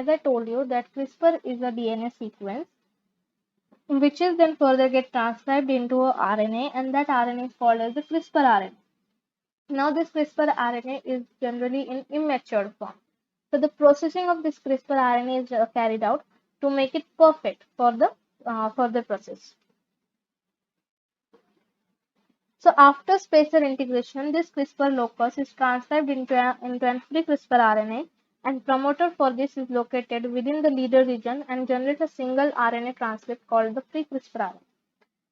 as I told you that CRISPR is a DNA sequence which is then further get transcribed into a RNA, and that RNA is called as the CRISPR RNA. Now this CRISPR RNA is generally in immature form. So the processing of this CRISPR RNA is carried out to make it perfect for the further process. So after spacer integration, this CRISPR locus is transcribed into an free CRISPR RNA, and promoter for this is located within the leader region and generates a single RNA transcript called the free CRISPR RNA.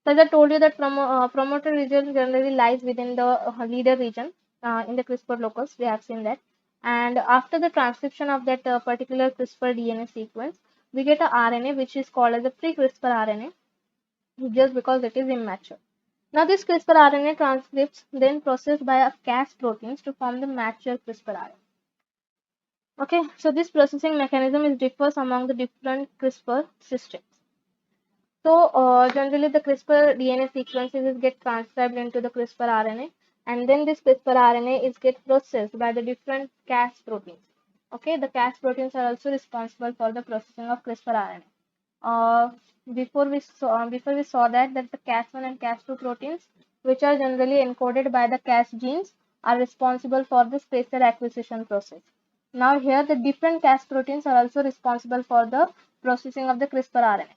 So as I told you that promoter region generally lies within the leader region in the CRISPR locus. We have seen that. And after the transcription of that particular CRISPR DNA sequence, we get a RNA which is called as a free CRISPR RNA, just because it is immature. Now this CRISPR RNA transcripts then processed by a Cas proteins to form the mature CRISPR RNA. Okay, so this processing mechanism is differs among the different CRISPR systems. So generally the CRISPR DNA sequences get transcribed into the CRISPR RNA, and then this CRISPR RNA is get processed by the different Cas proteins. Okay, the Cas proteins are also responsible for the processing of CRISPR RNA. Before we saw that the Cas1 and Cas2 proteins, which are generally encoded by the Cas genes, are responsible for the spacer acquisition process. Now here the different Cas proteins are also responsible for the processing of the CRISPR RNA.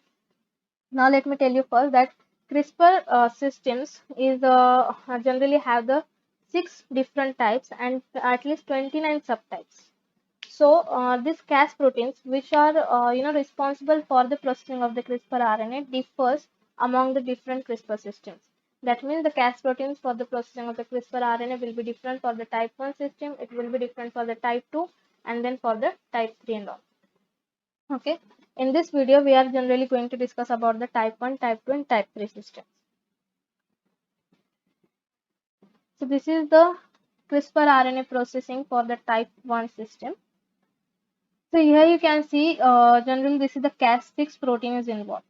Now let me tell you first that CRISPR systems is generally have the 6 different types and at least 29 subtypes. So these Cas proteins, which are responsible for the processing of the CRISPR RNA, differs among the different CRISPR systems. That means the Cas proteins for the processing of the CRISPR RNA will be different for the type 1 system, it will be different for the type 2, and then for the type 3 and all. Okay. In this video, we are generally going to discuss about the type 1, type 2 and type 3 systems. So this is the CRISPR RNA processing for the type 1 system. So here you can see generally this is the Cas6 protein is involved.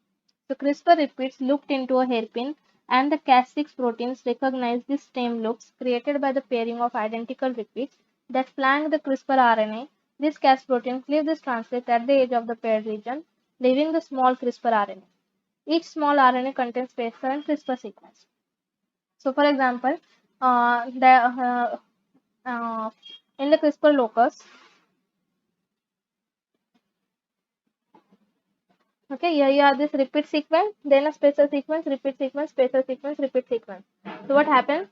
So CRISPR repeats looped into a hairpin, and the Cas6 proteins recognize these stem loops created by the pairing of identical repeats that flank the CRISPR RNA. This Cas protein cleaves this transcript at the edge of the paired region, leaving the small CRISPR RNA. Each small RNA contains spacer and CRISPR sequence. So for example, in the CRISPR locus, okay, here you have this repeat sequence, then a spacer sequence, repeat sequence, spacer sequence, repeat sequence. So what happens?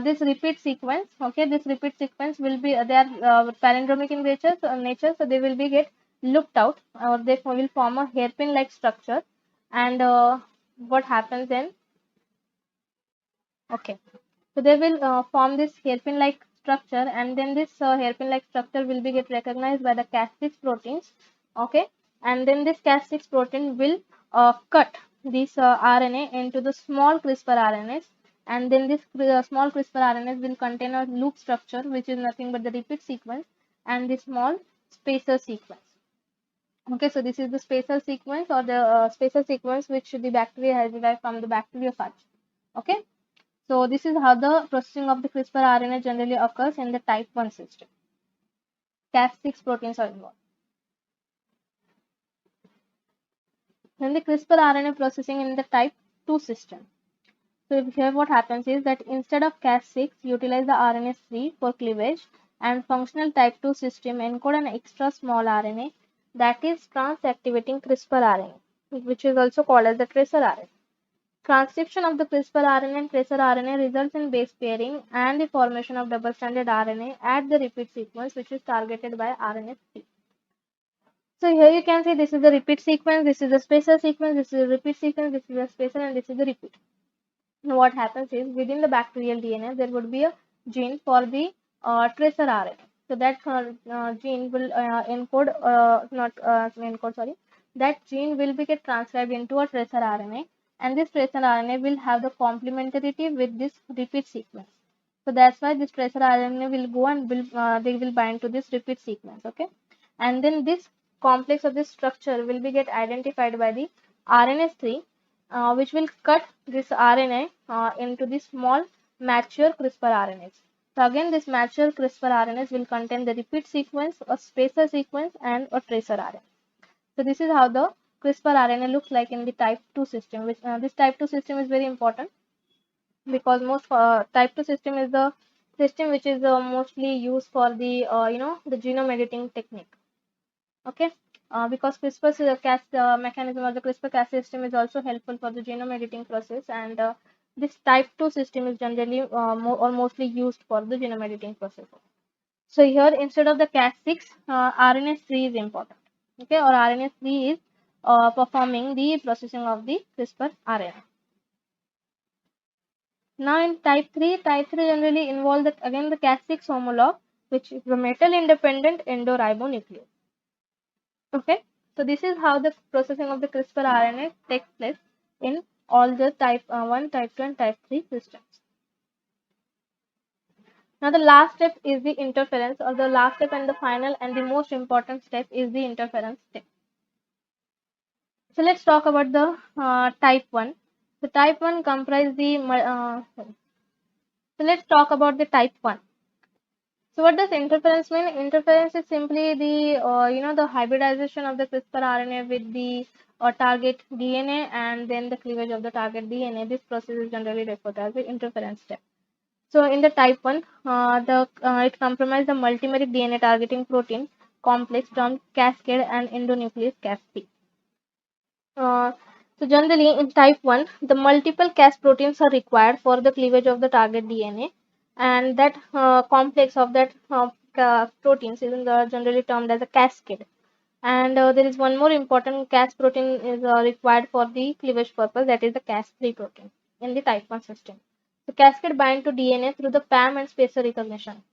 This repeat sequence, okay, this repeat sequence will be they are palindromic in nature, so they will be get looped out, or they will form a hairpin like structure. And what happens then? Okay, so they will form this hairpin like structure, and then this hairpin like structure will be get recognized by the Cas6 proteins. Okay, and then this Cas6 protein will cut this RNA into the small CRISPR RNAs, and then this small CRISPR RNAs will contain a loop structure, which is nothing but the repeat sequence and the small spacer sequence. Okay, so this is the spacer sequence, or the spacer sequence which the bacteria has derived from the bacteriophage. Okay, so this is how the processing of the CRISPR RNA generally occurs in the type 1 system. Cas6 proteins are involved. Then the CRISPR RNA processing in the type 2 system. So here what happens is that instead of Cas6, utilize the RNase-3 for cleavage, and functional type 2 system encode an extra small RNA that is trans-activating CRISPR RNA, which is also called as the tracer RNA. Transcription of the CRISPR RNA and tracer RNA results in base pairing and the formation of double-stranded RNA at the repeat sequence, which is targeted by RNase-3. So here you can see this is the repeat sequence, this is the spacer sequence, this is the repeat sequence, this is the spacer, and this is the repeat. Now what happens is within the bacterial DNA there would be a gene for the tracer RNA. So that gene will that gene will be get transcribed into a tracer RNA, and this tracer RNA will have the complementarity with this repeat sequence. So that's why this tracer RNA will go and they will bind to this repeat sequence. Okay, and then this complex of this structure will be get identified by the RNase-3, which will cut this RNA into the small mature CRISPR RNAs. So again, this mature CRISPR RNAs will contain the repeat sequence, a spacer sequence, and a tracer RNA. So this is how the CRISPR RNA looks like in the type 2 system. Which this type 2 system is very important because most type 2 system is the system which is mostly used for the the genome editing technique. Okay, because CRISPR Cas mechanism or the CRISPR Cas system is also helpful for the genome editing process, and this type 2 system is generally or mostly used for the genome editing process. So here instead of the Cas6, RNA3 is important. Okay, or RNA3 is performing the processing of the CRISPR RNA. Now in type 3 generally involve the, again the Cas6 homolog, which is the metal independent endoribonuclease. Okay, so this is how the processing of the CRISPR RNA takes place in all the type 1, type 2 and type 3 systems. Now the last step is the interference, or the last step and the final and the most important step is the interference step. So let's talk about the type 1. So type 1 comprise the so let's talk about the type 1. So what does interference mean? Interference is simply the the hybridization of the CRISPR RNA with the target DNA and then the cleavage of the target DNA. This process is generally referred to as the interference step. So in the type 1, it comprises the multimeric DNA targeting protein complex termed cascade and endonuclease Cas. So generally in type 1, the multiple Cas proteins are required for the cleavage of the target DNA, and that complex of that proteins is generally termed as a cascade. And there is one more important Cas protein is required for the cleavage purpose, that is the Cas3 protein in the type 1 system. So cascade bind to DNA through the PAM and spacer recognition.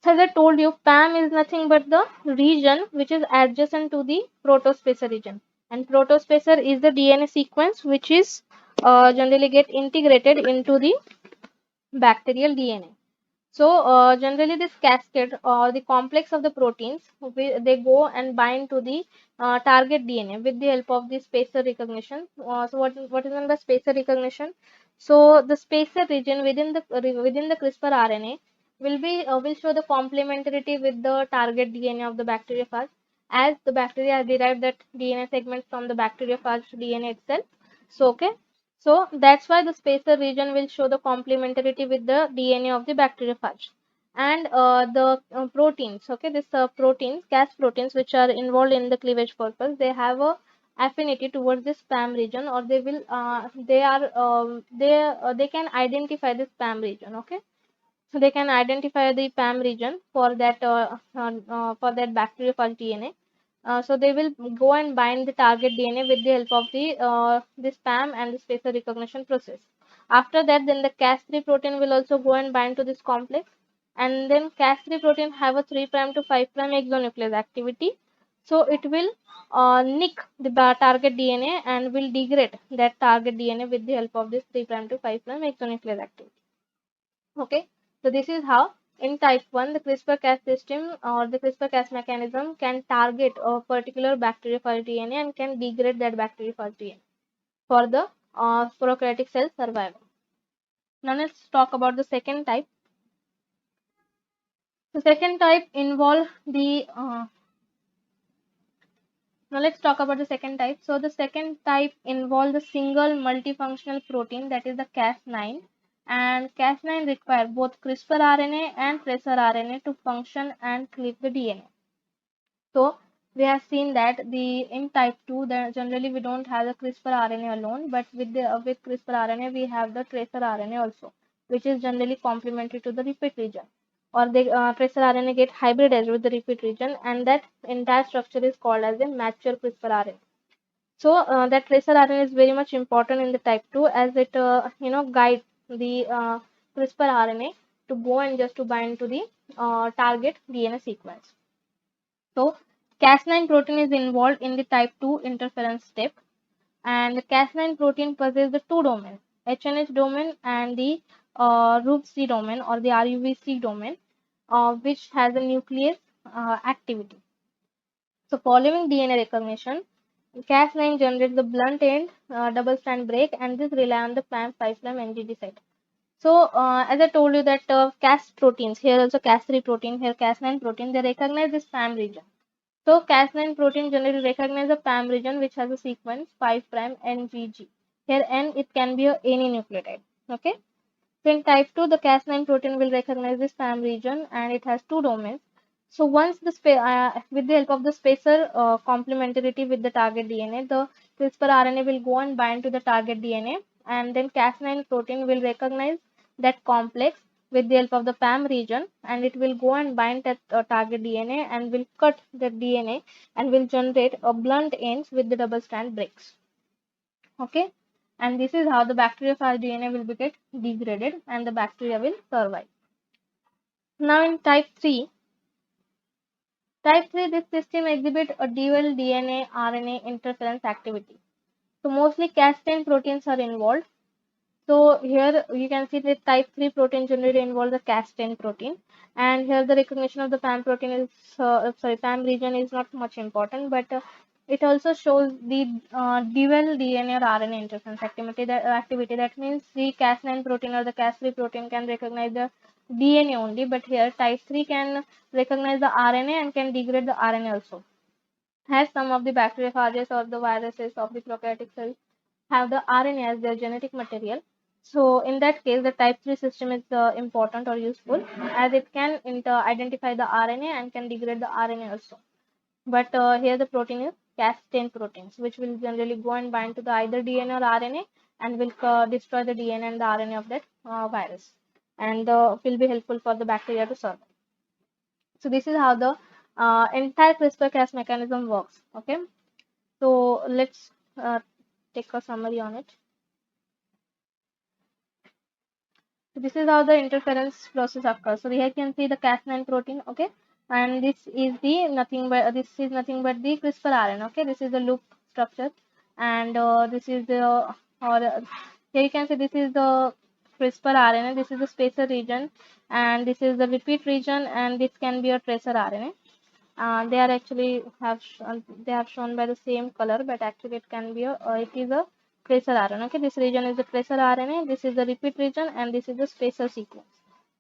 So as I told you, PAM is nothing but the region which is adjacent to the protospacer region, and protospacer is the DNA sequence which is generally get integrated into the bacterial DNA. So generally this cascade or the complex of the proteins, they go and bind to the target DNA with the help of the spacer recognition. So what is meant by spacer recognition? So the spacer region within the CRISPR RNA will show the complementarity with the target DNA of the bacteriophage, as the bacteria has derived that DNA segment from the bacteriophage DNA itself. So okay, so that's why the spacer region will show the complementarity with the DNA of the bacteriophage. And the proteins, okay, this proteins, Cas proteins, which are involved in the cleavage purpose, they have a affinity towards this PAM region, or they will they can identify this PAM region. Okay, so they can identify the PAM region for that bacteriophage DNA. So they will go and bind the target DNA with the help of the this PAM and the spacer recognition process. After that, then the Cas3 protein will also go and bind to this complex, and then Cas3 protein have a 3' to 5' exonuclease activity. So it will nick the target DNA and will degrade that target DNA with the help of this 3' to 5' exonuclease activity. Okay, so this is how in type 1 the CRISPR Cas system or the CRISPR Cas mechanism can target a particular bacteriophage DNA and can degrade that bacteriophage DNA for the prokaryotic cell survival. Now let's talk about the second type. The second type involve the now let's talk about the second type. So the second type involves the single multifunctional protein, that is the Cas9, and Cas9 require both CRISPR RNA and tracer RNA to function and cleave the DNA. So we have seen that the in type 2 that generally we don't have the CRISPR RNA alone, but with the with CRISPR RNA we have the tracer RNA also, which is generally complementary to the repeat region, or the tracer RNA get hybridized with the repeat region, and that entire structure is called as a mature CRISPR RNA. So that tracer RNA is very much important in the type 2, as it guides the CRISPR RNA to go and just to bind to the target DNA sequence. So Cas9 protein is involved in the type 2 interference step, and the Cas9 protein possesses the two domains, HNH domain and the RUBC domain or the RUBC domain, which has a nuclease activity. So following DNA recognition, Cas9 generates the blunt end double strand break, and this rely on the PAM 5' NGD site. So as I told you that Cas proteins, here also Cas3 protein, here Cas9 protein, they recognize this PAM region. So Cas9 protein generally recognize a PAM region which has a sequence 5' NGG. Here N, it can be any nucleotide. Okay. So in type 2, the Cas9 protein will recognize this PAM region and it has two domains. So once with the help of the spacer complementarity with the target DNA, the CRISPR RNA will go and bind to the target DNA, and then Cas9 protein will recognize that complex with the help of the PAM region, and it will go and bind that target DNA and will cut the DNA and will generate a blunt ends with the double strand breaks. Okay, and this is how the bacteriophage DNA will be get degraded and the bacteria will survive. Now in type 3, this system exhibits a dual DNA RNA interference activity. So mostly Cas10 proteins are involved. So here you can see that type 3 protein generally involves the Cas10 protein, and here the recognition of the PAM protein is PAM region is not much important, but it also shows the dual DNA or RNA interference activity. That means the Cas9 protein or the Cas3 protein can recognize the DNA only, but here type 3 can recognize the RNA and can degrade the RNA also. As some of the bacteriophages or the viruses of the prokaryotic cells have the RNA as their genetic material. So in that case, the type 3 system is important or useful, as it can identify the RNA and can degrade the RNA also. But here the protein is Cas10 proteins, which will generally go and bind to the either DNA or RNA and will destroy the DNA and the RNA of that virus, and will be helpful for the bacteria to survive. So this is how the entire CRISPR Cas mechanism works. Okay, so let's take a summary on it. So this is how the interference process occurs. So here you can see the Cas9 protein, okay, and this is nothing but the CRISPR RNA, okay. This is the loop structure, and this is the here you can see this is the CRISPR RNA. This is the spacer region, and this is the repeat region, and this can be a tracer RNA. They are actually they have shown by the same color, but actually it can be it is a tracer RNA. Okay, this region is the tracer RNA, this is the repeat region, and this is the spacer sequence.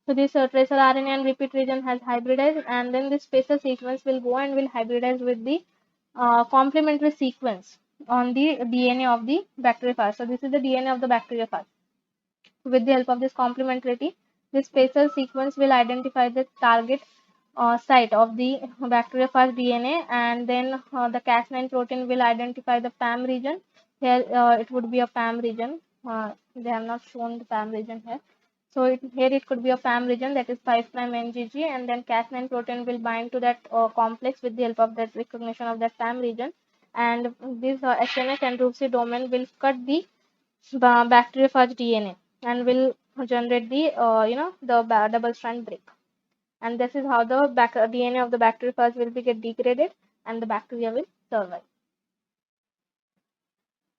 So this tracer RNA and repeat region has hybridized, and then this spacer sequence will go and will hybridize with the complementary sequence on the DNA of the bacteriophage. So this is the DNA of the bacteriophage. With the help of this complementarity, this spacer sequence will identify the target site of the bacteriophage DNA, and then the Cas9 protein will identify the PAM region. Here it would be a PAM region. They have not shown the PAM region here. So here it could be a PAM region, that is 5' NGG, and then Cas9 protein will bind to that complex with the help of that recognition of that PAM region. And this SNS and RUFC domain will cut the bacteriophage DNA and will generate the the double strand break. And this is how the DNA of the bacteriophage will be get degraded and the bacteria will survive.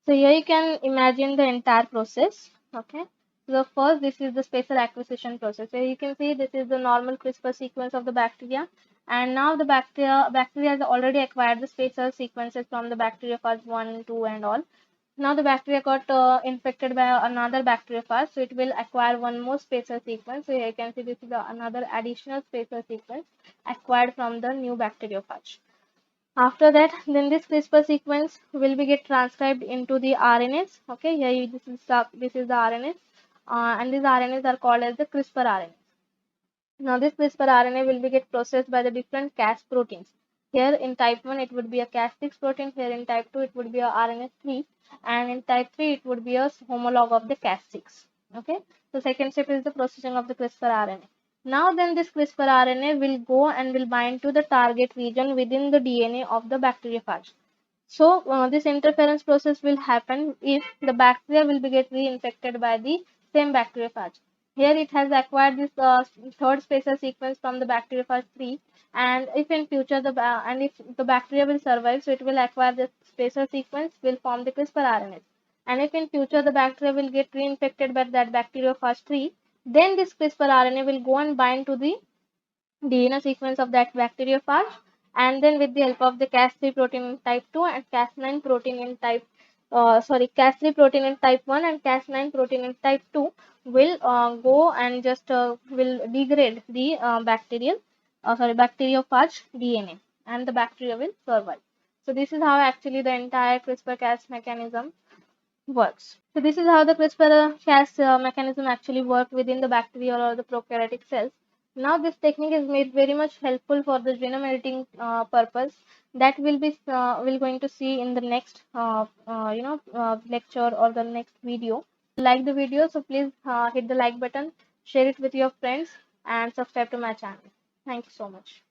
So here you can imagine the entire process. Okay. So first, this is the spacer acquisition process. So you can see this is the normal CRISPR sequence of the bacteria, and now the bacteria has already acquired the spacer sequences from the bacteriophage 1, 2, and all. Now the bacteria got infected by another bacteriophage, so it will acquire one more spacer sequence. So here you can see this is another additional spacer sequence acquired from the new bacteriophage. After that, then this CRISPR sequence will be get transcribed into the RNAs. Okay, here this is the RNAs, and these RNAs are called as the CRISPR RNA. Now this CRISPR RNA will be get processed by the different Cas proteins. Here in type 1 it would be a Cas6 protein, here in type 2 it would be a RNA3, and in type 3 it would be a homolog of the Cas6. Okay, so second step is the processing of the CRISPR RNA. Now then this CRISPR RNA will go and will bind to the target region within the DNA of the bacteriophage. So this interference process will happen if the bacteria will be get reinfected by the same bacteriophage. Here it has acquired this third spacer sequence from the bacteriophage 3, and if in future if the bacteria will survive, so it will acquire the spacer sequence, will form the CRISPR RNA. And if in future the bacteria will get reinfected by that bacteriophage 3, then this CRISPR RNA will go and bind to the DNA sequence of that bacteriophage, and then with the help of the Cas3 protein in type 2 and Cas9 protein in type Cas3 protein in type 1 and Cas9 protein in type 2 will go and just will degrade the bacteriophage DNA, and the bacteria will survive. So this is how actually the entire CRISPR-Cas mechanism works. So this is how the CRISPR-Cas mechanism actually work within the bacterial or the prokaryotic cells. Now this technique is made very much helpful for the genome editing purpose, that will going to see in the next lecture or the next video. Like the video, so please hit the like button, share it with your friends, and subscribe to my channel. Thank you so much.